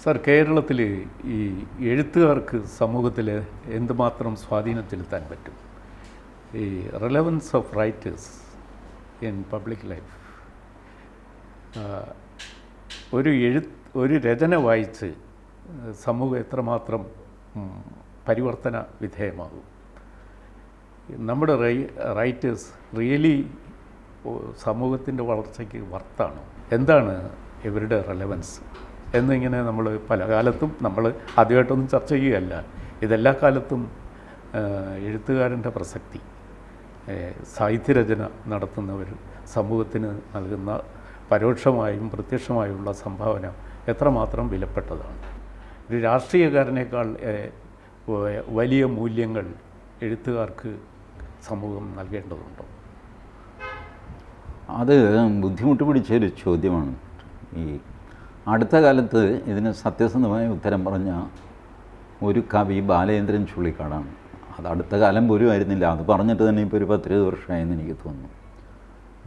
Sir, കേരളത്തിൽ ഈ എഴുത്തുകാർക്ക് സമൂഹത്തിൽ എന്തുമാത്രം സ്വാധീനം ചെലുത്താൻ പറ്റും? ഈ relevance of writers in public life. ഒരു രചന വായിച്ച് സമൂഹം എത്രമാത്രം പരിവർത്തന വിധേയമാകും? നമ്മുടെ റൈറ്റേഴ്സ് റിയലി സമൂഹത്തിൻ്റെ വളർച്ചയ്ക്ക് വർത്താണോ? എന്താണ് ഇവരുടെ റെലവൻസ് എന്നിങ്ങനെ നമ്മൾ പല കാലത്തും നമ്മൾ ആദ്യമായിട്ടൊന്നും ചർച്ച ചെയ്യുകയല്ല. ഇതെല്ലാ കാലത്തും എഴുത്തുകാരൻ്റെ പ്രസക്തി, സാഹിത്യരചന നടത്തുന്നവർ സമൂഹത്തിന് നൽകുന്ന പരോക്ഷമായും പ്രത്യക്ഷമായുള്ള സംഭാവന എത്രമാത്രം വിലപ്പെട്ടതാണ്. ഒരു രാഷ്ട്രീയക്കാരനേക്കാൾ വലിയ മൂല്യങ്ങൾ എഴുത്തുകാർക്ക് സമൂഹം നൽകേണ്ടതുണ്ടോ? അത് ബുദ്ധിമുട്ട് പിടിച്ചൊരു ചോദ്യമാണ്. ഈ അടുത്ത കാലത്ത് ഇതിന് സത്യസന്ധമായ ഉത്തരം പറഞ്ഞ ഒരു കവി ബാലചന്ദ്രൻ ചുള്ളിക്കാടാണ്. അത് അടുത്ത കാലം പോലും ആയിരുന്നില്ല, അത് പറഞ്ഞിട്ട് തന്നെ ഇപ്പോൾ ഒരു 10-20 വർഷമായെന്ന് എനിക്ക് തോന്നുന്നു.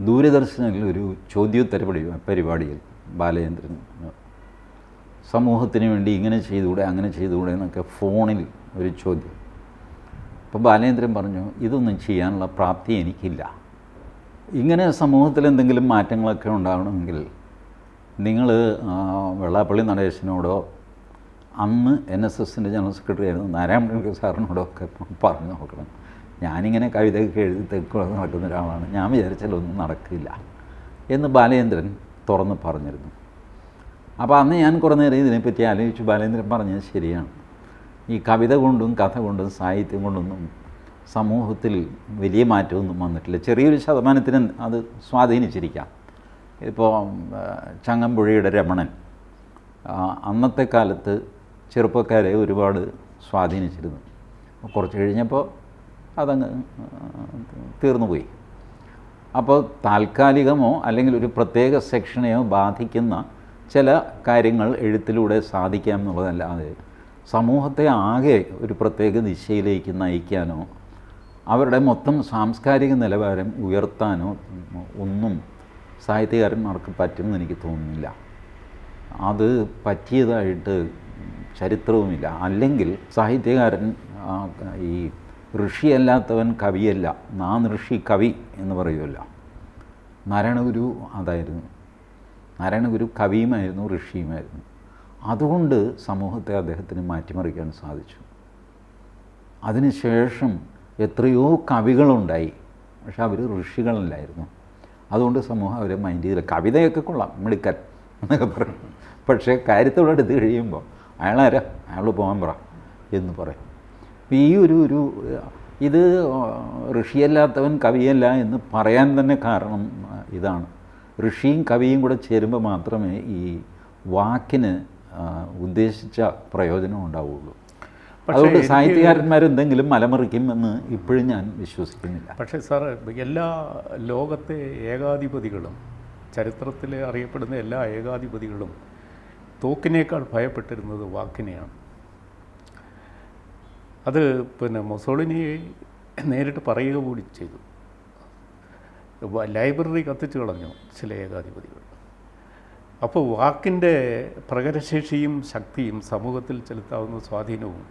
ദൂരദർശനിൽ ഒരു ചോദ്യോത്തര പരിപാടിയിൽ ബാലചന്ദ്രൻ സമൂഹത്തിന് വേണ്ടി ഇങ്ങനെ ചെയ്തുകൂടെ അങ്ങനെ ചെയ്തുകൂടെ എന്നൊക്കെ ഫോണിൽ ഒരു ചോദ്യം. അപ്പോൾ ബാലചന്ദ്രൻ പറഞ്ഞു, ഇതൊന്നും ചെയ്യാനുള്ള പ്രാപ്തി എനിക്കില്ല. ഇങ്ങനെ സമൂഹത്തിൽ എന്തെങ്കിലും മാറ്റങ്ങളൊക്കെ ഉണ്ടാകണമെങ്കിൽ നിങ്ങൾ വെള്ളാപ്പള്ളി നടേശനോടോ അന്ന് NSSൻ്റെ ജനറൽ സെക്രട്ടറി ആയിരുന്നു നാരായണ സാറിനോടോ ഒക്കെ പറഞ്ഞു നോക്കണം. ഞാനിങ്ങനെ കവിതയൊക്കെ എഴുതി തെക്കുള്ളത് നടക്കുന്ന ഒരാളാണ്, ഞാൻ വിചാരിച്ചാലൊന്നും നടക്കില്ല എന്ന് ബാലചന്ദ്രൻ തുറന്ന് പറഞ്ഞിരുന്നു. അപ്പോൾ അന്ന് ഞാൻ കുറേ നേരം ഇതിനെപ്പറ്റി ആലോചിച്ചു. ബാലചന്ദ്രൻ പറഞ്ഞത് ശരിയാണ്. ഈ കവിത കൊണ്ടും കഥ കൊണ്ടും സാഹിത്യം കൊണ്ടൊന്നും സമൂഹത്തിൽ വലിയ മാറ്റമൊന്നും വന്നിട്ടില്ല. ചെറിയൊരു ശതമാനത്തിന് അത് സ്വാധീനിച്ചിരിക്കാം. ഇപ്പോൾ ചങ്ങമ്പുഴയുടെ രമണൻ അന്നത്തെ കാലത്ത് ചെറുപ്പക്കാരെ ഒരുപാട് സ്വാധീനിച്ചിരുന്നു. കുറച്ച് കഴിഞ്ഞപ്പോൾ അതങ്ങ് തീർന്നുപോയി. അപ്പോൾ താൽക്കാലികമോ അല്ലെങ്കിൽ ഒരു പ്രത്യേക സെക്ഷനെയോ ബാധിക്കുന്ന ചില കാര്യങ്ങൾ എഴുത്തിലൂടെ സാധിക്കാം എന്നുള്ളതല്ലാതെ സമൂഹത്തെ ആകെ ഒരു പ്രത്യേക ദിശയിലേക്ക് നയിക്കാനോ അവരുടെ മൊത്തം സാംസ്കാരിക നിലവാരം ഉയർത്താനോ ഒന്നും സാഹിത്യകാരന്മാർക്ക് പറ്റുമെന്ന് എനിക്ക് തോന്നുന്നില്ല. അത് പറ്റിയതായിട്ട് ചരിത്രവുമില്ല. അല്ലെങ്കിൽ സാഹിത്യകാരൻ ഈ ഋഷിയല്ലാത്തവൻ കവിയല്ല, നാൻ ഋഷി കവി എന്ന് പറയുമല്ലോ. നാരായണഗുരു അതായിരുന്നു. നാരായണഗുരു കവിയുമായിരുന്നു, ഋഷിയുമായിരുന്നു. അതുകൊണ്ട് സമൂഹത്തെ അദ്ദേഹത്തിന് മാറ്റിമറിക്കാൻ സാധിച്ചു. അതിനുശേഷം എത്രയോ കവികളുണ്ടായി, പക്ഷെ അവർ ഋഷികളല്ലായിരുന്നു. അതുകൊണ്ട് സമൂഹം അവരെ മൈൻഡ് ചെയ്തില്ല. കവിതയൊക്കെ കൊള്ളാം, മിടുക്കൻ എന്നൊക്കെ പറയും, പക്ഷേ കാര്യത്തോടെ എടുത്ത് കഴിയുമ്പോൾ അയാളാരാ, അയാൾ പോകാൻ പറ എന്ന് പറയും. ഈ ഇത് ഋഷിയല്ലാത്തവൻ കവിയല്ല എന്ന് പറയാൻ തന്നെ കാരണം ഇതാണ്. ഋഷിയും കവിയും കൂടെ ചേരുമ്പോൾ മാത്രമേ ഈ വാക്കിന് ഉദ്ദേശിച്ച പ്രയോജനം ഉണ്ടാവുകയുള്ളൂ. അതുകൊണ്ട് സാഹിത്യകാരന്മാരെന്തെങ്കിലും മലമറിക്കുമെന്ന് ഇപ്പോഴും ഞാൻ വിശ്വസിക്കുന്നില്ല. പക്ഷേ സാർ, എല്ലാ ലോകത്തെ ഏകാധിപതികളും, ചരിത്രത്തിൽ അറിയപ്പെടുന്ന എല്ലാ ഏകാധിപതികളും തോക്കിനേക്കാൾ ഭയപ്പെട്ടിരുന്നത് വാക്കിനെയാണ്. അത് മൊസോളിനി നേരിട്ട് പറയുക കൂടി ചെയ്തു. ലൈബ്രറി കത്തിച്ചു കളഞ്ഞു ചില ഏകാധിപതികൾ. അപ്പോൾ വാക്കിൻ്റെ പ്രകടശേഷിയും ശക്തിയും സമൂഹത്തിൽ ചെലുത്താവുന്ന സ്വാധീനവും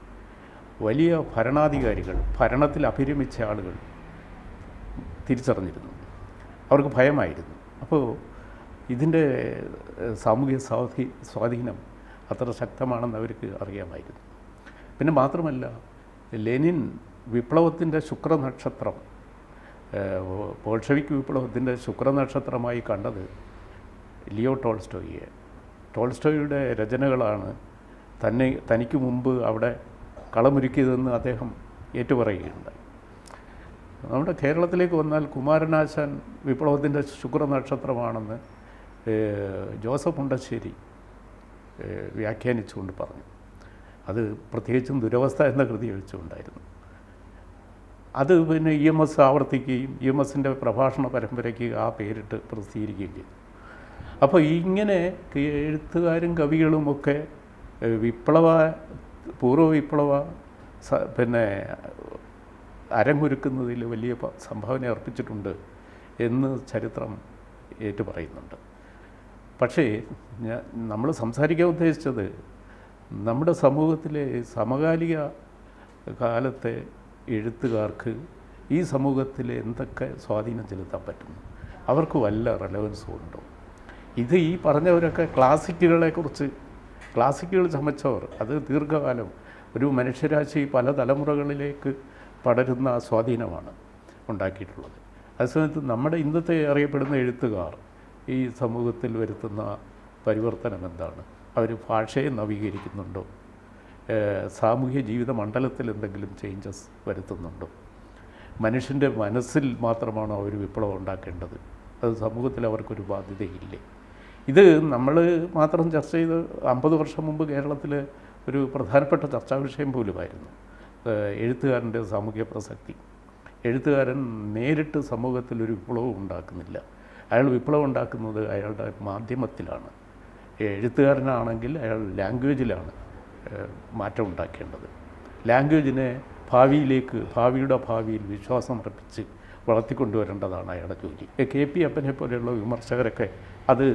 വലിയ ഭരണാധികാരികൾ, ഭരണത്തിൽ അഭിരമിച്ച ആളുകൾ തിരിച്ചറിഞ്ഞിരുന്നു. അവർക്ക് ഭയമായിരുന്നു. അപ്പോൾ ഇതിൻ്റെ സാമൂഹിക സ്വാധീനം അത്ര ശക്തമാണെന്ന് അവർക്ക് അറിയാമായിരുന്നു. പിന്നെ മാത്രമല്ല, ലെനിൻ വിപ്ലവത്തിൻ്റെ ശുക്രനക്ഷത്രം, ബോൾഷെവിക് വിപ്ലവത്തിൻ്റെ ശുക്രനക്ഷത്രമായി കണ്ടത് ലിയോ ടോൾസ്റ്റോയിയെ. ടോൾസ്റ്റോയിയുടെ രചനകളാണ് തനിക്ക് മുമ്പ് അവിടെ കളമൊരുക്കിയതെന്ന് അദ്ദേഹം ഏറ്റുപറയുകയുണ്ടായി. നമ്മുടെ കേരളത്തിലേക്ക് വന്നാൽ കുമാരനാശാൻ വിപ്ലവത്തിൻ്റെ ശുക്രനക്ഷത്രമാണെന്ന് ജോസഫ് മുണ്ടശ്ശേരി വ്യാഖ്യാനിച്ചുകൊണ്ട് പറഞ്ഞു. അത് പ്രത്യേകിച്ചും ദുരവസ്ഥ എന്ന കൃതി എഴുതിച്ചുകൊണ്ടായിരുന്നു. അത് EMS ആവർത്തിക്കുകയും EMSൻ്റെ പ്രഭാഷണ പരമ്പരയ്ക്ക് ആ പേരിട്ട് പ്രസിദ്ധീകരിക്കുകയും ചെയ്തു. അപ്പോൾ ഇങ്ങനെ എഴുത്തുകാരും കവികളുമൊക്കെ പൂർവ്വ വിപ്ലവ അരങ്ങൊരുക്കുന്നതിൽ വലിയ സംഭാവന അർപ്പിച്ചിട്ടുണ്ട് എന്ന് ചരിത്രം ഏറ്റുപറയുന്നുണ്ട്. പക്ഷേ നമ്മൾ സംസാരിക്കാൻ ഉദ്ദേശിച്ചത് നമ്മുടെ സമൂഹത്തിലെ സമകാലിക കാലത്തെ എഴുത്തുകാർക്ക് ഈ സമൂഹത്തിൽ എന്തൊക്കെ സ്വാധീനം ചെലുത്താൻ പറ്റുന്നു, അവർക്ക് വല്ല റെലവൻസും ഉണ്ടോ? ഇത് ഈ പറഞ്ഞവരൊക്കെ ക്ലാസിക്കുകൾ ചമച്ചവർ, അത് ദീർഘകാലം ഒരു മനുഷ്യരാശി പല തലമുറകളിലേക്ക് പടരുന്ന സ്വാധീനമാണ് ഉണ്ടാക്കിയിട്ടുള്ളത്. അതേസമയത്ത് നമ്മുടെ ഇന്നത്തെ അറിയപ്പെടുന്ന എഴുത്തുകാർ ഈ സമൂഹത്തിൽ വരുത്തുന്ന പരിവർത്തനം എന്താണ്? അവർ ഭാഷയെ നവീകരിക്കുന്നുണ്ടോ? സാമൂഹ്യ ജീവിത മണ്ഡലത്തിൽ എന്തെങ്കിലും ചേഞ്ചസ് വരുത്തുന്നുണ്ടോ? മനുഷ്യൻ്റെ മനസ്സിൽ മാത്രമാണോ അവർ വിപ്ലവം ഉണ്ടാക്കേണ്ടത്? അത് സമൂഹത്തിൽ അവർക്കൊരു ബാധ്യതയില്ലേ? ഇത് നമ്മൾ മാത്രം ചർച്ച ചെയ്ത് 50 വർഷം മുമ്പ് കേരളത്തിൽ ഒരു പ്രധാനപ്പെട്ട ചർച്ചാ വിഷയം പോലുമായിരുന്നു എഴുത്തുകാരൻ്റെ സാമൂഹ്യ പ്രസക്തി. എഴുത്തുകാരൻ നേരിട്ട് സമൂഹത്തിൽ ഒരു വിപ്ലവം ഉണ്ടാക്കുന്നില്ല. അയാൾ വിപ്ലവം ഉണ്ടാക്കുന്നത് അയാളുടെ മാധ്യമത്തിലാണ്. എഴുത്തുകാരനാണെങ്കിൽ അയാൾ ലാംഗ്വേജിലാണ് മാറ്റം ഉണ്ടാക്കേണ്ടത്. ലാംഗ്വേജിനെ ഭാവിയുടെ ഭാവിയിൽ വിശ്വാസം അർപ്പിച്ച് വളർത്തിക്കൊണ്ടുവരേണ്ടതാണ് അയാളുടെ ജോലി. KP അപ്പനെ പോലെയുള്ള വിമർശകരൊക്കെ അത്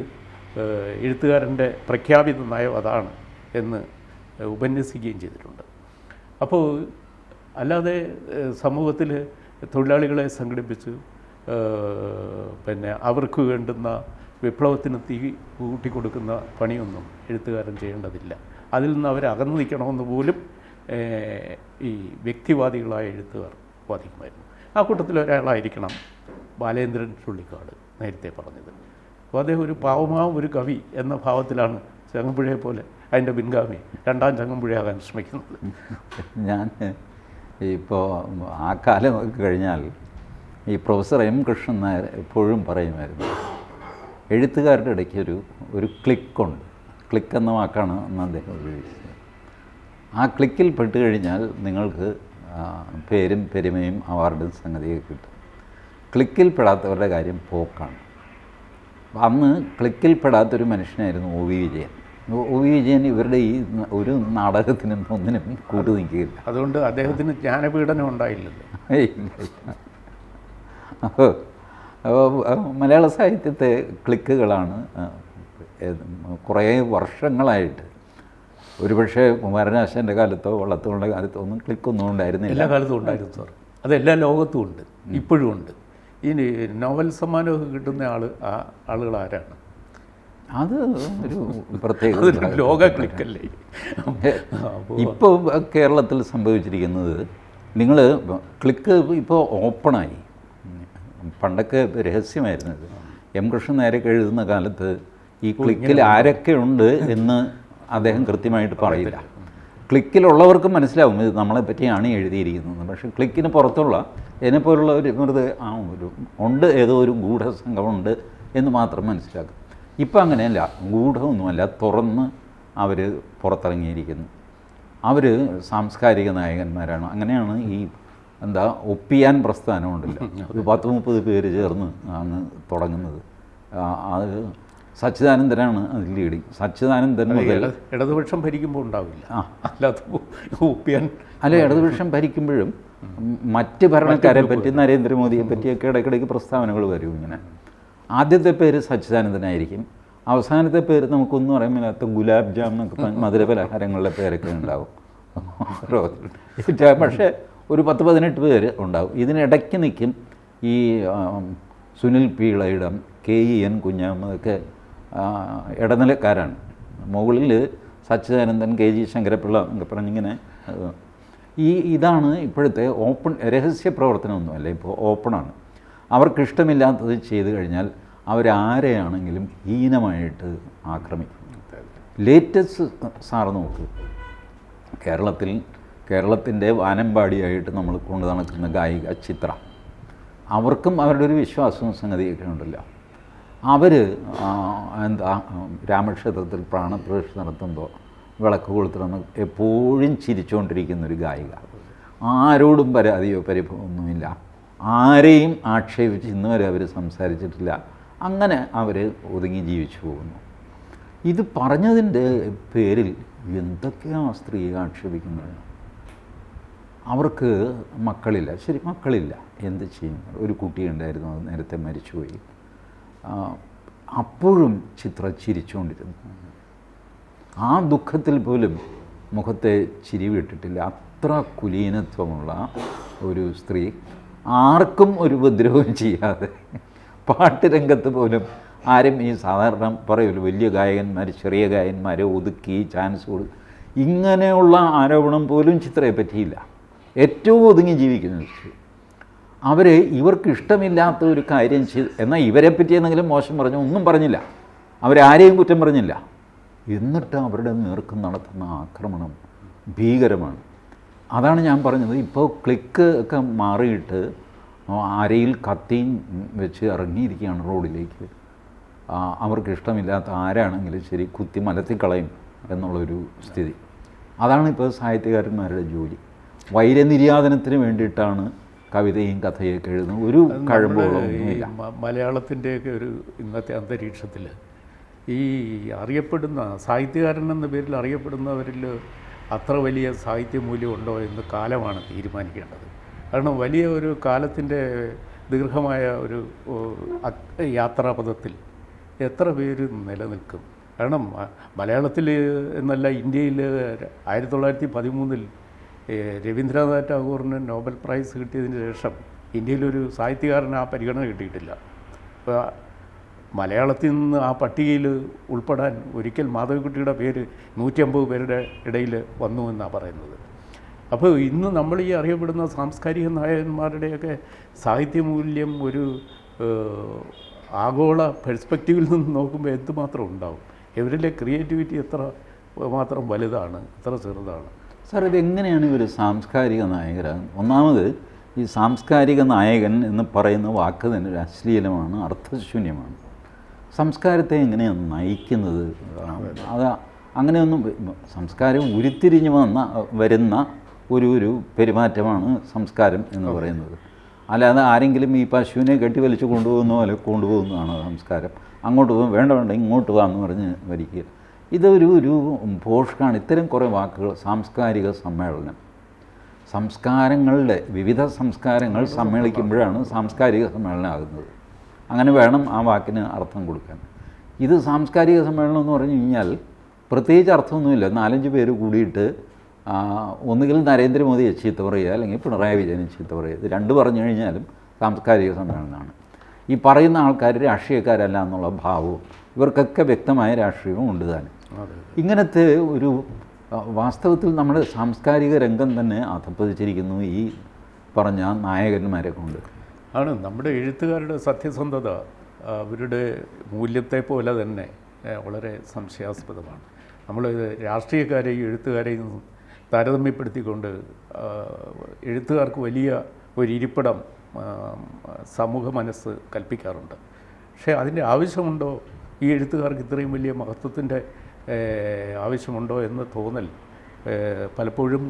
എഴുത്തുകാരൻ്റെ പ്രഖ്യാപിത നയം അതാണ് എന്ന് ഉപന്യസിക്കുകയും ചെയ്തിട്ടുണ്ട്. അപ്പോൾ അല്ലാതെ സമൂഹത്തിൽ തൊഴിലാളികളെ സംഘടിപ്പിച്ച് അവർക്ക് വേണ്ടുന്ന വിപ്ലവത്തിന് തീ കൂട്ടിക്കൊടുക്കുന്ന പണിയൊന്നും എഴുത്തുകാരൻ ചെയ്യേണ്ടതില്ല. അതിൽ നിന്ന് അവർ അകന്നു നിൽക്കണമെന്ന് പോലും ഈ വ്യക്തിവാദികളായ എഴുത്തുകാർ വാദിക്കുമായിരുന്നു. ആ കൂട്ടത്തിൽ ഒരാളായിരിക്കണം ബാലേന്ദ്രൻ ചുള്ളിക്കാട് നേരത്തെ പറഞ്ഞത്. അപ്പോൾ അദ്ദേഹം ഒരു പാവമാവും ഒരു കവി എന്ന ഭാവത്തിലാണ് ചങ്ങമ്പുഴയെ പോലെ അതിൻ്റെ പിൻഗാമി രണ്ടാം ചങ്ങമ്പുഴയാകാൻ ശ്രമിക്കുന്നത്. ഞാൻ ഇപ്പോൾ ആ കാലമൊക്കെ കഴിഞ്ഞാൽ ഈ പ്രൊഫസർ M. കൃഷ്ണൻ നായർ എപ്പോഴും പറയുമായിരുന്നു, എഴുത്തുകാരുടെ ഇടയ്ക്ക് ഒരു ക്ലിക്കുണ്ട്. ക്ലിക്ക് എന്ന വാക്കാണ് അന്ന് അദ്ദേഹം ഉപയോഗിച്ചത്. ആ ക്ലിക്കിൽ പെട്ട് കഴിഞ്ഞാൽ നിങ്ങൾക്ക് പേരും പെരുമയും അവാർഡും സംഗതിയൊക്കെ കിട്ടും. ക്ലിക്കിൽ പെടാത്തവരുടെ കാര്യം പോക്കാണ്. അന്ന് ക്ലിക്കിൽ പെടാത്തൊരു മനുഷ്യനായിരുന്നു OV വിജയൻ. OV വിജയൻ ഇവരുടെ ഈ ഒരു നാടകത്തിനും ഒന്നിനും കൂട്ടു നിൽക്കുകയില്ല. അതുകൊണ്ട് അദ്ദേഹത്തിന് ജ്ഞാനപീഡനം ഉണ്ടായില്ലല്ലോ. അപ്പോൾ മലയാള സാഹിത്യത്തെ ക്ലിക്കുകളാണ് കുറേ വർഷങ്ങളായിട്ട്, ഒരുപക്ഷെ കുമാരനാശാൻ്റെ കാലത്തോ വള്ളത്തോളിൻ്റെ കാലത്തോ ഒന്നും ക്ലിക്കൊന്നും ഉണ്ടായിരുന്നില്ല. എല്ലാ കാലത്തും ഉണ്ടായിരുന്നു സാർ. അത് എല്ലാ ലോകത്തും ഉണ്ട്, ഇപ്പോഴും ഉണ്ട്. ഈ നോവൽ സമ്മാനമൊക്കെ കിട്ടുന്ന ആളുകൾ ആരാണ്? അത് ഒരു പ്രത്യേക ലോക ക്ലിക്കല്ലേ. ഇപ്പോൾ കേരളത്തിൽ സംഭവിച്ചിരിക്കുന്നത്, നിങ്ങൾ ക്ലിക്ക് ഇപ്പോൾ ഓപ്പണായി. പണ്ടൊക്കെ രഹസ്യമായിരുന്നത്. M. കൃഷ്ണൻ നായരൊക്കെ എഴുതുന്ന കാലത്ത് ഈ ക്ലിക്കിൽ ആരൊക്കെ ഉണ്ട് എന്ന് അദ്ദേഹം കൃത്യമായിട്ട് പറയില്ല. ക്ലിക്കിലുള്ളവർക്കും മനസ്സിലാവും ഇത് നമ്മളെ പറ്റിയാണ് എഴുതിയിരിക്കുന്നത്. പക്ഷേ ക്ലിക്കിന് പുറത്തുള്ള എന്നെപ്പോലുള്ള ഒരു ഉണ്ട്, ഏതോ ഒരു ഗൂഢസംഘമുണ്ട് എന്ന് മാത്രം മനസ്സിലാക്കും. ഇപ്പം അങ്ങനെയല്ല, ഗൂഢമൊന്നുമല്ല, തുറന്ന് അവർ പുറത്തിറങ്ങിയിരിക്കുന്നു. അവർ സാംസ്കാരിക നായകന്മാരാണ്. അങ്ങനെയാണ് ഈ ഒപ്പിയാൻ പ്രസ്ഥാനമുണ്ടല്ലോ, ഒരു 10-30 പേര് ചേർന്ന് ആണ് തുടങ്ങുന്നത്. അത് സച്ചിദാനന്ദനാണ് അതിൽ ലീഡിങ്. സച്ചിദാനന്ദൻ മുതൽ ഇടതുപക്ഷം ഭരിക്കുമ്പോൾ ഉണ്ടാവില്ല, അല്ലാതെ ഒപ്പിയാൻ അല്ല, ഇടതുപക്ഷം ഭരിക്കുമ്പോഴും മറ്റ് ഭരണക്കാരെ പറ്റി, നരേന്ദ്രമോദിയെ പറ്റിയൊക്കെ ഇടയ്ക്കിടയ്ക്ക് പ്രസ്താവനകൾ വരും. ഇങ്ങനെ ആദ്യത്തെ പേര് സച്ചിദാനന്ദനായിരിക്കും, അവസാനത്തെ പേര് നമുക്കൊന്നും പറയാൻ മേലാത്ത ഗുലാബ് ജാം എന്നൊക്കെ മധുരപലഹാരങ്ങളുടെ പേരൊക്കെ ഉണ്ടാവും. പക്ഷേ ഒരു 10-18 പേര് ഉണ്ടാവും. ഇതിനിടയ്ക്ക് നിൽക്കും ഈ സുനിൽ പീളയിടം, KEN കുഞ്ഞാമ്മൊക്കെ ഇടനിലക്കാരാണ്. മുകളിൽ സച്ചിദാനന്ദൻ, KG ശങ്കരപ്പിള്ള എന്നൊക്കെ പറഞ്ഞിങ്ങനെ. ഇതാണ് ഇപ്പോഴത്തെ ഓപ്പൺ രഹസ്യ പ്രവർത്തനമൊന്നുമല്ല, ഇപ്പോൾ ഓപ്പണാണ്. അവർക്കിഷ്ടമില്ലാത്തത് ചെയ്തു കഴിഞ്ഞാൽ അവരാരെയാണെങ്കിലും ഹീനമായിട്ട് ആക്രമിക്കും. ലേറ്റസ്റ്റ് സാറ് നോക്ക്, കേരളത്തിൻ്റെ വാനമ്പാടിയായിട്ട് നമ്മൾ കൊണ്ടു നടക്കുന്ന ഗായിക ചിത്ര, അവർക്കും അവരുടെ ഒരു വിശ്വാസവും സംഗതിയൊക്കെ ഉണ്ടല്ലോ. അവർ രാമക്ഷേത്രത്തിൽ പ്രാണപ്രതിഷ്ഠ നടത്തുമ്പോൾ വിളക്ക് കൊളുത്തണമെന്ന് എപ്പോഴും ചിരിച്ചുകൊണ്ടിരിക്കുന്നൊരു ഗായിക. ആരോടും പരാതിയോ പരിഭവമൊന്നുമില്ല, ആരെയും ആക്ഷേപിച്ച് ഇന്നുവരെ അവർ സംസാരിച്ചിട്ടില്ല. അങ്ങനെ അവർ ഒതുങ്ങി ജീവിച്ചു പോകുന്നു. ഇത് പറഞ്ഞതിൻ്റെ പേരിൽ എന്തൊക്കെയാണ് സ്ത്രീയെ ആക്ഷേപിക്കുന്നത്? അവർക്ക് മക്കളില്ല, ശരി, മക്കളില്ല, എന്ത് ചെയ്യും? ഒരു കുട്ടിയുണ്ടായിരുന്നു, അത് നേരത്തെ മരിച്ചുപോയി. അപ്പോഴും ചിത്ര ചിരിച്ചുകൊണ്ടിരുന്നു. ആ ദുഃഖത്തിൽ പോലും മുഖത്തെ ചിരി വിട്ടിട്ടില്ല. അത്ര കുലീനത്വമുള്ള ഒരു സ്ത്രീ, ആർക്കും ഒരു ഉപദ്രവം ചെയ്യാതെ, പാട്ട് രംഗത്ത് പോലും ആരും ഈ സാധാരണ പറയുമല്ലോ വലിയ ഗായകന്മാർ ചെറിയ ഗായകന്മാരെ ഒതുക്കി ചാൻസ് കൊടുക്കും, ഇങ്ങനെയുള്ള ആരോപണം പോലും ചിത്രയെ പറ്റിയില്ല. ഏറ്റവും ഒതുങ്ങി ജീവിക്കുന്ന സ്ത്രീ. അവർ ഇവർക്ക് ഇഷ്ടമില്ലാത്ത ഒരു കാര്യം ചെയ്ത്, എന്നാൽ ഇവരെ പറ്റി എന്തെങ്കിലും മോശം പറഞ്ഞു ഒന്നും പറഞ്ഞില്ല, അവരാരെയും കുറ്റം പറഞ്ഞില്ല. എന്നിട്ട് അവരുടെ നേർക്ക് നടത്തുന്ന ആക്രമണം ഭീകരമാണ്. അതാണ് ഞാൻ പറഞ്ഞത്. ഇപ്പോൾ ക്ലിക്ക് ഒക്കെ മാറിയിട്ട് അരയിൽ കത്തിയും വെച്ച് ഇറങ്ങിയിരിക്കുകയാണ് റോഡിലേക്ക്. അവർക്ക് ഇഷ്ടമില്ലാത്ത ആരാണെങ്കിലും ശരി കുത്തി മലത്തിക്കളയും എന്നുള്ളൊരു സ്ഥിതി. അതാണ് ഇപ്പോൾ സാഹിത്യകാരന്മാരുടെ ജോലി. വൈരനിര്യാതനത്തിന് വേണ്ടിയിട്ടാണ് കവിതയും കഥയൊക്കെ എഴുതുന്നത്. ഒരു കഴമ്പുകളൊന്നുമില്ല. മലയാളത്തിൻ്റെയൊക്കെ ഒരു ഇന്നത്തെ അന്തരീക്ഷത്തിൽ ഈ അറിയപ്പെടുന്ന സാഹിത്യകാരൻ എന്ന പേരിൽ അറിയപ്പെടുന്നവരിൽ അത്ര വലിയ സാഹിത്യമൂല്യം ഉണ്ടോ എന്ന് കാലമാണ് തീരുമാനിക്കേണ്ടത്. കാരണം വലിയ ഒരു കാലത്തിൻ്റെ ദീർഘമായ ഒരു യാത്രാപഥത്തിൽ എത്ര പേര് നിലനിൽക്കും? കാരണം മലയാളത്തിൽ എന്നല്ല, ഇന്ത്യയിൽ 1913 രവീന്ദ്രനാഥ് ടാഗോറിന് നോബൽ പ്രൈസ് കിട്ടിയതിന് ശേഷം ഇന്ത്യയിലൊരു സാഹിത്യകാരന് ആ പരിഗണന കിട്ടിയിട്ടില്ല. അപ്പോൾ മലയാളത്തിൽ നിന്ന് ആ പട്ടികയിൽ ഉൾപ്പെടാൻ ഒരിക്കൽ മാധവിക്കുട്ടിയുടെ പേര് 150 പേരുടെ ഇടയിൽ വന്നു എന്നാണ് പറയുന്നത്. അപ്പോൾ ഇന്ന് നമ്മൾ ഈ അറിയപ്പെടുന്ന സാംസ്കാരിക നായകന്മാരുടെയൊക്കെ സാഹിത്യമൂല്യം ഒരു ആഗോള പെർസ്പെക്റ്റീവിൽ നിന്ന് നോക്കുമ്പോൾ എന്തുമാത്രം ഉണ്ടാവും? ഇവരിലെ ക്രിയേറ്റിവിറ്റി എത്ര മാത്രം വലുതാണ്, എത്ര ചെറുതാണ്? സാർ, ഇതെങ്ങനെയാണ് ഇവർ സാംസ്കാരിക നായകരാകുന്നത്? ഒന്നാമത് ഈ സാംസ്കാരിക നായകൻ എന്ന് പറയുന്ന വാക്ക് തന്നെ ഒരു അശ്ലീലമാണ്, അർത്ഥശൂന്യമാണ്. സംസ്കാരത്തെ എങ്ങനെയാണ് നയിക്കുന്നത്? അത് അങ്ങനെയൊന്നും, സംസ്കാരം ഉരുത്തിരിഞ്ഞ് വരുന്ന ഒരു പെരുമാറ്റമാണ് സംസ്കാരം എന്ന് പറയുന്നത്. അല്ലാതെ ആരെങ്കിലും ഈ പശുവിനെ കെട്ടിവലിച്ച് കൊണ്ടുപോകുന്ന പോലെ കൊണ്ടുപോകുന്നതാണ് സംസ്കാരം. അങ്ങോട്ട് പോകും, വേണ്ട ഇങ്ങോട്ട് പോകാമെന്ന് പറഞ്ഞ് വരിക്കുക. ഇതൊരു പോഷകാണ്. ഇത്തരം കുറേ വാക്കുകൾ. സാംസ്കാരിക സമ്മേളനം, സംസ്കാരങ്ങളുടെ വിവിധ സംസ്കാരങ്ങൾ സമ്മേളിക്കുമ്പോഴാണ് സാംസ്കാരിക സമ്മേളനം ആകുന്നത്. അങ്ങനെ വേണം ആ വാക്കിന് അർത്ഥം കൊടുക്കാൻ. ഇത് സാംസ്കാരിക സമ്മേളനം എന്ന് പറഞ്ഞു കഴിഞ്ഞാൽ പ്രത്യേകിച്ച് അർത്ഥമൊന്നുമില്ല. 4-5 പേര് കൂടിയിട്ട് ഒന്നുകിൽ നരേന്ദ്രമോദിയെ ചീത്ത പറയുക, അല്ലെങ്കിൽ പിണറായി വിജയനെ ചീത്ത പറയുക. ഇത് രണ്ട് പറഞ്ഞു കഴിഞ്ഞാലും സാംസ്കാരിക സമ്മേളനമാണ്. ഈ പറയുന്ന ആൾക്കാർ രാഷ്ട്രീയക്കാരല്ല എന്നുള്ള ഭാവവും ഇവർക്കൊക്കെ വ്യക്തമായ രാഷ്ട്രീയവും ഉണ്ട് താനും. ഇങ്ങനത്തെ ഒരു വാസ്തവത്തിൽ നമ്മുടെ സാംസ്കാരിക രംഗം തന്നെ അധപ്പതിച്ചിരിക്കുന്നു ഈ പറഞ്ഞ നായകന്മാരെ കൊണ്ട്. ആണ് നമ്മുടെ എഴുത്തുകാരുടെ സത്യസന്ധത അവരുടെ മൂല്യത്തെ പോലെ തന്നെ വളരെ സംശയാസ്പദമാണ്. നമ്മൾ രാഷ്ട്രീയക്കാരെയും എഴുത്തുകാരെയും താരതമ്യപ്പെടുത്തിക്കൊണ്ട് എഴുത്തുകാർക്ക് വലിയ ഒരു ഇരിപ്പിടം സമൂഹ മനസ്സ് കൽപ്പിക്കാറുണ്ട്. പക്ഷേ അതിൻ്റെ ആവശ്യമുണ്ടോ? ഈ എഴുത്തുകാർക്ക് ഇത്രയും വലിയ മഹത്വത്തിൻ്റെ ആവശ്യമുണ്ടോ എന്ന് തോന്നൽ പലപ്പോഴും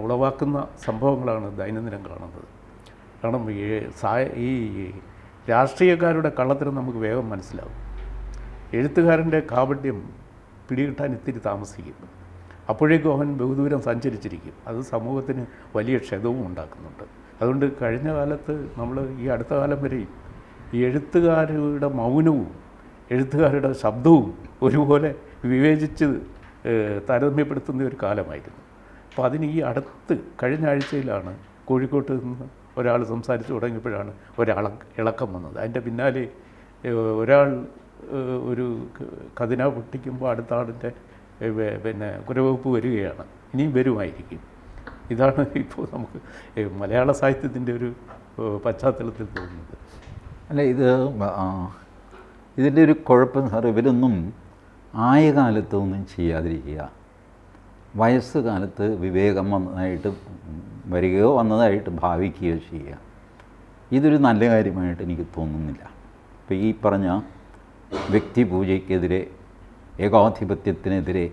ഉളവാക്കുന്ന സംഭവങ്ങളാണ് ദൈനംദിനം കാണുന്നത്. കാരണം ഈ രാഷ്ട്രീയക്കാരുടെ കള്ളത്തരം നമുക്ക് വേഗം മനസ്സിലാവും. എഴുത്തുകാരൻ്റെ കാപട്യം പിടികിട്ടാൻ ഇത്തിരി താമസിക്കും. അപ്പോഴേക്കും അവൻ ബഹുദൂരം സഞ്ചരിച്ചിരിക്കും. അത് സമൂഹത്തിന് വലിയ ക്ഷതവും ഉണ്ടാക്കുന്നുണ്ട്. അതുകൊണ്ട് കഴിഞ്ഞ കാലത്ത് നമ്മൾ ഈ അടുത്ത കാലം വരെയും ഈ എഴുത്തുകാരുടെ മൗനവും എഴുത്തുകാരുടെ ശബ്ദവും ഒരുപോലെ വിവേചിച്ച് താരതമ്യപ്പെടുത്തുന്ന ഒരു കാലമായിരുന്നു. അപ്പോൾ അതിന് ഈ കഴിഞ്ഞ ആഴ്ചയിലാണ് കോഴിക്കോട്ട് നിന്ന് ഒരാൾ സംസാരിച്ച് തുടങ്ങിയപ്പോഴാണ് ഇളക്കം വന്നത്. അതിൻ്റെ പിന്നാലെ ഒരാൾ ഒരു ഖതിന പൊട്ടിക്കുമ്പോൾ അടുത്ത ആളിൻ്റെ കുരവകുപ്പ് വരികയാണ്. ഇനിയും വരുമായിരിക്കും. ഇതാണ് ഇപ്പോൾ നമുക്ക് മലയാള സാഹിത്യത്തിൻ്റെ ഒരു പശ്ചാത്തലത്തിൽ തോന്നുന്നത്. അല്ല, ഇതിൻ്റെ ഒരു കുഴപ്പം സാർ, ഇവരൊന്നും ആയ കാലത്തൊന്നും ചെയ്യാതിരിക്കുക, വയസ്സ് കാലത്ത് വിവേകം വരികയോ വന്നതായിട്ട് ഭാവിക്കുകയോ ചെയ്യുക. ഇതൊരു നല്ല കാര്യമായിട്ട് എനിക്ക് തോന്നുന്നില്ല. ഇപ്പോൾ ഈ പറഞ്ഞ വ്യക്തിപൂജയ്ക്കെതിരെ, ഏകാധിപത്യത്തിനെതിരെ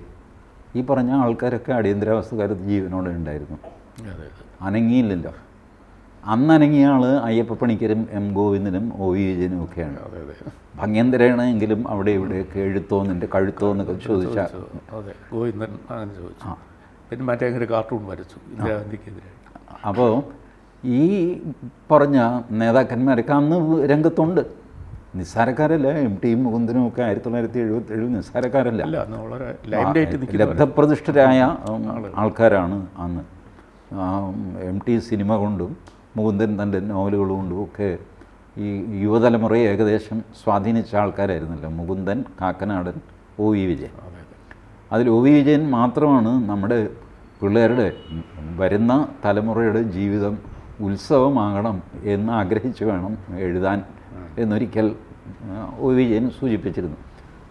ഈ പറഞ്ഞ ആൾക്കാരൊക്കെ അടിയന്തരാവസ്ഥക്കാലത്ത് ജീവനോടെ ഉണ്ടായിരുന്നു. അനങ്ങിയില്ലല്ലോ. അന്ന് അനങ്ങിയ ആൾ അയ്യപ്പ പണിക്കരും എം ഗോവിന്ദനും ഒ വി വിജയനും ഒക്കെയാണ്. ഭംഗ്യന്തരേണെങ്കിലും അവിടെ ഇവിടെയൊക്കെ എഴുത്തോ നിൻ്റെ കഴുത്തോ എന്നൊക്കെ ചോദിച്ചാൽ ഗോവിന്ദൻ അങ്ങനെ ചോദിച്ചു. പിന്നെ മറ്റേ കാർട്ടൂൺ വരച്ചു ഇന്ദിരാഗാന്ധിക്കെതിരെ. അപ്പോൾ ഈ പറഞ്ഞ നേതാക്കന്മാരൊക്കെ അന്ന് രംഗത്തുണ്ട്. നിസ്സാരക്കാരല്ല. എം ടിയും മുകുന്ദനും ഒക്കെ 1977 നിസ്സാരക്കാരല്ല, അല്ല, അന്ന് വളരെ ലൈംലൈറ്റ് നിൽക്കുന്ന ലബ്ധപ്രതിഷ്ഠരായ ആൾക്കാരാണ് അന്ന്. എം ടി സിനിമ കൊണ്ടും മുകുന്ദൻ തൻ്റെ നോവലുകൾ കൊണ്ടും ഒക്കെ ഈ യുവതലമുറയെ ഏകദേശം സ്വാധീനിച്ച ആൾക്കാരായിരുന്നല്ലോ മുകുന്ദൻ, കാക്കനാടൻ, ഒ വി വിജയൻ. അതിൽ ഒ വി വിജയൻ മാത്രമാണ് നമ്മുടെ പിള്ളേരുടെ വരുന്ന തലമുറയുടെ ജീവിതം ഉത്സവമാകണം എന്ന് ആഗ്രഹിച്ച് വേണം എഴുതാൻ എന്നൊരിക്കൽ ഒ വി വിജയൻ സൂചിപ്പിച്ചിരുന്നു.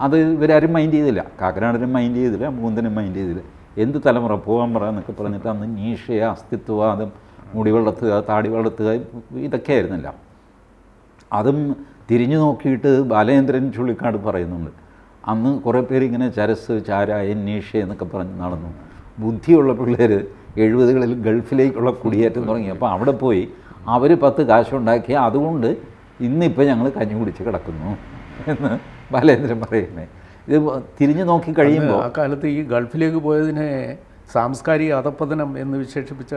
അത് ഇവരാരും മൈൻഡ് ചെയ്തില്ല. കാക്കനാടനും മൈൻഡ് ചെയ്തില്ല, മുകുന്ദനും മൈൻഡ് ചെയ്തില്ല. എന്ത് തലമുറ പോകാൻ പറ എന്നൊക്കെ പറഞ്ഞിട്ട് അന്ന് നീഷയ, അസ്തിത്വവാദം, മുടി വളർത്തുക, താടി വളർത്തുക, ഇതൊക്കെ ആയിരുന്നില്ല. അതും തിരിഞ്ഞു നോക്കിയിട്ട് ബാലചന്ദ്രൻ ചുള്ളിക്കാട് പറയുന്നുണ്ട്, അന്ന് കുറേ പേര് ഇങ്ങനെ ചരസ്, ചാരായൻ, നീഷ എന്നൊക്കെ പറഞ്ഞ് നടന്നു. ബുദ്ധിയുള്ള പിള്ളേർ 70കളിൽ ഗൾഫിലേക്കുള്ള കുടിയേറ്റം തുടങ്ങി. അപ്പോൾ അവിടെ പോയി അവർ 10 കാശുണ്ടാക്കി, അതുകൊണ്ട് ഇന്നിപ്പോൾ ഞങ്ങൾ കഞ്ഞി കുടിച്ച് കിടക്കുന്നു എന്ന് ബാലേന്ദ്രൻ പറയുന്നത്. ഇത് തിരിഞ്ഞു നോക്കി കഴിയുമ്പോൾ ആ കാലത്ത് ഈ ഗൾഫിലേക്ക് പോയതിനെ സാംസ്കാരിക അധപ്പതനം എന്ന് വിശേഷിപ്പിച്ച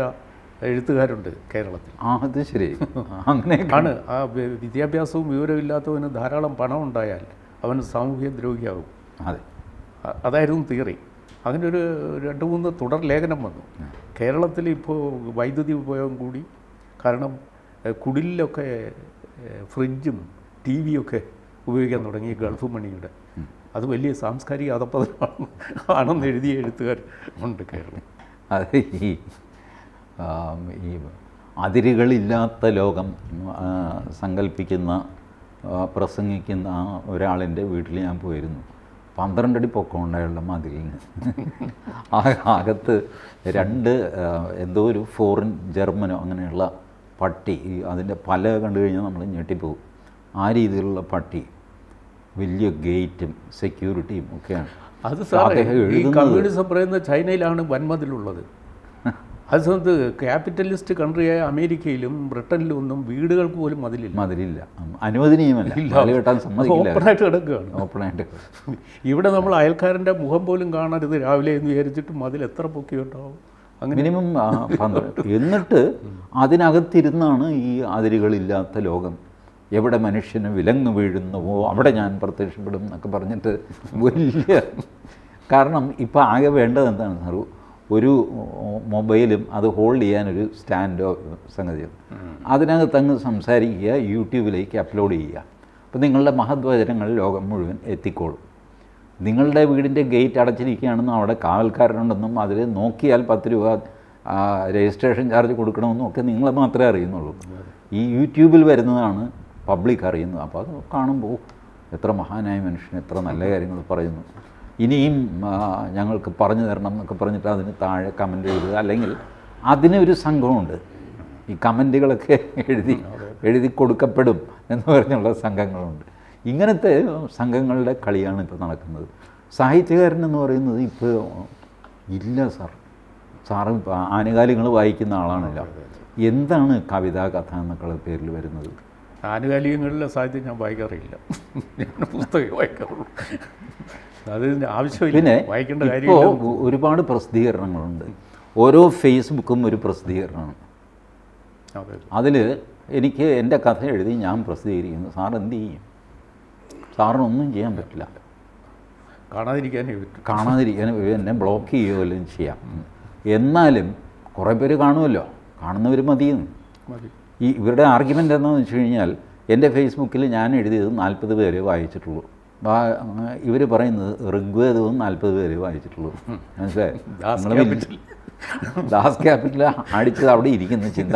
എഴുത്തുകാരുണ്ട് കേരളത്തിൽ. അത് ശരി, അങ്ങനെ ആണ്. ആ വിദ്യാഭ്യാസവും വിവരമില്ലാത്തവന് ധാരാളം പണം ഉണ്ടായാൽ അവൻ സാമൂഹ്യ ദ്രോഹിയാകും. അതെ, അതായിരുന്നു തിയറി. അങ്ങനെ ഒരു 2-3 തുടർ ലേഖനം വന്നു. കേരളത്തിൽ ഇപ്പോൾ വൈദ്യുതി ഉപയോഗം കൂടി, കാരണം കുടിലൊക്കെ ഫ്രിഡ്ജും ടി വിയൊക്കെ ഉപയോഗിക്കാൻ തുടങ്ങി ഗൾഫ് മണിയുടെ. അത് വലിയ സാംസ്കാരിക അധപ്പതനമാണ് ആണെന്ന് എഴുതിയ എഴുത്തുകാർ ഉണ്ട് കേരളം. അത് ഈ അതിരുകളില്ലാത്ത ലോകം സങ്കല്പിക്കുന്ന പ്രസംഗിക്കുന്ന ഒരാളിൻ്റെ വീട്ടിൽ ഞാൻ പോയിരുന്നു. 12 അടി പൊക്കമുണ്ടായുള്ള മതിലിന് അകത്ത് 2 എന്തോ ഒരു ഫോറിൻ ജർമ്മനോ അങ്ങനെയുള്ള പട്ടി, അതിൻ്റെ പല കണ്ടു കഴിഞ്ഞാൽ നമ്മൾ ഞെട്ടിപ്പോവും. ആ രീതിയിലുള്ള പട്ടി, വലിയ ഗേറ്റും സെക്യൂരിറ്റിയും ഒക്കെയാണ്. അത് സാറേ, ഈ കമ്മ്യൂണിസം പറയുന്ന ചൈനയിലാണ് വൻമതിലുള്ളത്. അത് സമയത്ത് ക്യാപിറ്റലിസ്റ്റ് കൺട്രിയായ അമേരിക്കയിലും ബ്രിട്ടനിലും ഒന്നും വീടുകൾക്ക് പോലും മതിലില്ല, അനുവദനീയമല്ല, ഓപ്പണായിട്ട് കിടക്കുകയാണ്. ഓപ്പണായിട്ട് ഇവിടെ നമ്മൾ അയൽക്കാരൻ്റെ മുഖം പോലും കാണരുത് രാവിലെ എന്ന് വിചാരിച്ചിട്ട് മതിൽ എത്ര പൊക്കിയുണ്ടാവും, അങ്ങനെ മിനിമം 12. എന്നിട്ട് അതിനകത്തിരുന്നാണ് ഈ അതിരുകളില്ലാത്ത ലോകം, എവിടെ മനുഷ്യന് വിലങ്ങ് വീഴുന്നുവോ അവിടെ ഞാൻ പ്രത്യക്ഷപ്പെടും എന്നൊക്കെ പറഞ്ഞിട്ട് വലിയ. കാരണം ഇപ്പോൾ ആകെ വേണ്ടത് എന്താണ് സാർ, ഒരു മൊബൈലും അത് ഹോൾഡ് ചെയ്യാനൊരു സ്റ്റാൻഡോ സംഗതിയോ, അതിനകത്ത് അങ്ങ് സംസാരിക്കുക, യൂട്യൂബിലേക്ക് അപ്ലോഡ് ചെയ്യുക. അപ്പോൾ നിങ്ങളുടെ മഹത്വചനങ്ങൾ ലോകം മുഴുവൻ എത്തിക്കോളും. നിങ്ങളുടെ വീടിൻ്റെ ഗേറ്റ് അടച്ചിരിക്കുകയാണെന്നും അവിടെ കാവൽക്കാരനുണ്ടെന്നും അതിൽ നോക്കിയാൽ 10 രൂപ രജിസ്ട്രേഷൻ ചാർജ് കൊടുക്കണമെന്നും ഒക്കെ നിങ്ങൾ മാത്രമേ അറിയുന്നുള്ളൂ. ഈ യൂട്യൂബിൽ വരുന്നതാണ് പബ്ലിക് അറിയുന്നത്. അപ്പോൾ അത് കാണുമ്പോൾ എത്ര മഹാനായ മനുഷ്യൻ എത്ര നല്ല കാര്യങ്ങൾ പറയുന്നു, ഇനിയും ഞങ്ങൾക്ക് പറഞ്ഞു തരണം എന്നൊക്കെ പറഞ്ഞിട്ട് അതിന് താഴെ കമൻ്റ് എഴുതുക. അല്ലെങ്കിൽ അതിനൊരു സംഘമുണ്ട്, ഈ കമൻറ്റുകളൊക്കെ എഴുതി കൊടുക്കപ്പെടും എന്ന് പറഞ്ഞുള്ള സംഘങ്ങളുണ്ട്. ഇങ്ങനത്തെ സംഘങ്ങളുടെ കളിയാണ് ഇപ്പോൾ നടക്കുന്നത്. സാഹിത്യകാരൻ എന്ന് പറയുന്നത് ഇപ്പോൾ ഇല്ല സാറ് ആനുകാലികൾ വായിക്കുന്ന ആളാണല്ലോ. എന്താണ് കവിത, കഥ എന്നൊക്കെയുള്ള പേരിൽ വരുന്നത്? ആനുകാലികങ്ങളിലെ സാഹിത്യം ഞാൻ വായിക്കാറില്ല, ഞാൻ പുസ്തകം വായിക്കാറുള്ളൂ. അതിൻ്റെ ആവശ്യമില്ല, പിന്നെ വായിക്കേണ്ട കാര്യം. ഇപ്പോൾ ഒരുപാട് പ്രസിദ്ധീകരണങ്ങളുണ്ട്, ഓരോ ഫേസ്ബുക്കും ഒരു പ്രസിദ്ധീകരണമാണ്. അതിൽ എനിക്ക് എൻ്റെ കഥ എഴുതി ഞാൻ പ്രസിദ്ധീകരിക്കുന്നു. സാർ എന്ത് ചെയ്യും? സാറിനൊന്നും ചെയ്യാൻ പറ്റില്ല. കാണാതിരിക്കാൻ എന്നെ ബ്ലോക്ക് ചെയ്യുകയോ വല്ലതും ചെയ്യാം. എന്നാലും കുറേ പേര് കാണുമല്ലോ, കാണുന്നവർ മതിയെന്ന്. ഈ ഇവരുടെ ആർഗ്യുമെൻ്റ് എന്താണെന്ന് വെച്ച് കഴിഞ്ഞാൽ, എൻ്റെ ഫേസ്ബുക്കിൽ ഞാൻ എഴുതിയത് 40 പേര് വായിച്ചിട്ടുള്ളൂ. ഇവർ പറയുന്നത് ഋഗ്വേദവും 40 പേര് വായിച്ചിട്ടുള്ളൂ. മനസ്സിലായി? ദാസ് ക്യാപിറ്റൽ അടിച്ചത് അവിടെ ഇരിക്കുന്ന ചിന്ത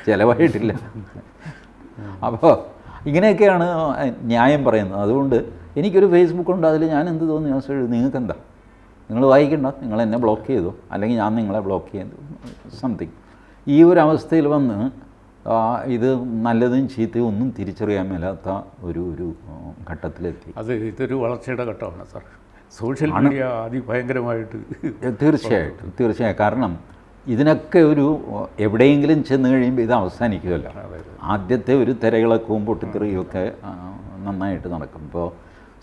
ചിലവായിട്ടില്ല. അപ്പോൾ ഇങ്ങനെയൊക്കെയാണ് ന്യായം പറയുന്നത്. അതുകൊണ്ട് എനിക്കൊരു ഫേസ്ബുക്കുണ്ട്, അതിൽ ഞാൻ എന്ത് തോന്നി നിങ്ങൾക്ക് എന്താ, നിങ്ങൾ വായിക്കണ്ട, നിങ്ങൾ എന്നെ ബ്ലോക്ക് ചെയ്തു, അല്ലെങ്കിൽ ഞാൻ നിങ്ങളെ ബ്ലോക്ക് ചെയ്തു, സംതിങ്. ഈ ഒരു അവസ്ഥയിൽ വന്ന് ഇത് നല്ലതും ചീത്തയും ഒന്നും തിരിച്ചറിയാൻ മേലാത്ത ഒരു ഘട്ടത്തിലെത്തി. ഇതൊരു വളർച്ചയുടെ ഘട്ടമാണ് സാർ. Social media അതിഭയങ്കരമായിട്ട്. തീർച്ചയായും. കാരണം ഇതിനൊക്കെ എവിടെയെങ്കിലും ചെന്ന് കഴിയുമ്പോൾ ഇത് അവസാനിക്കുമല്ലോ. ആദ്യത്തെ ഒരു തിരയിളക്കവും പൊട്ടിത്തെറിയുമൊക്കെ നന്നായിട്ട് നടക്കും. ഇപ്പോൾ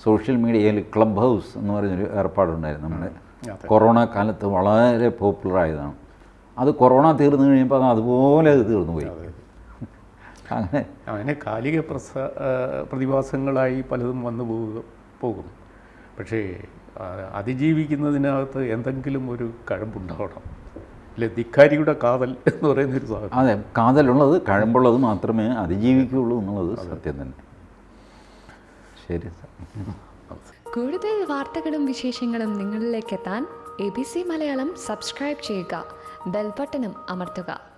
സോഷ്യൽ മീഡിയയിൽ ക്ലബ് ഹൗസ് എന്ന് പറഞ്ഞൊരു ഏർപ്പാടുണ്ടായിരുന്നു നമ്മുടെ കൊറോണ കാലത്ത്, വളരെ പോപ്പുലറായതാണ്. അത് കൊറോണ തീർന്നു കഴിയുമ്പോൾ അതുപോലെ തീർന്നു പോയി. അങ്ങനെ കാലിക പ്രതിഭാസങ്ങളായി പലതും വന്നു പോകും. പക്ഷേ അതിജീവിക്കുന്നതിനകത്ത് എന്തെങ്കിലും ഒരു കഴമ്പുണ്ടാവണം. അല്ലെ, ധിക്കാരിയുടെ കാതൽ എന്ന് പറയുന്നൊരു സാധനം. അതെ, കാതലുള്ളത് കഴമ്പുള്ളത് മാത്രമേ അതിജീവിക്കുകയുള്ളൂ എന്നുള്ളത് സത്യം തന്നെ. ശരി സാർ. കൂടുതൽ വാർത്തകളും വിശേഷങ്ങളും നിങ്ങളിലേക്ക് എത്താൻ ABC മലയാളം സബ്സ്ക്രൈബ് ചെയ്യുക, ബെൽ ബട്ടണും അമർത്തുക.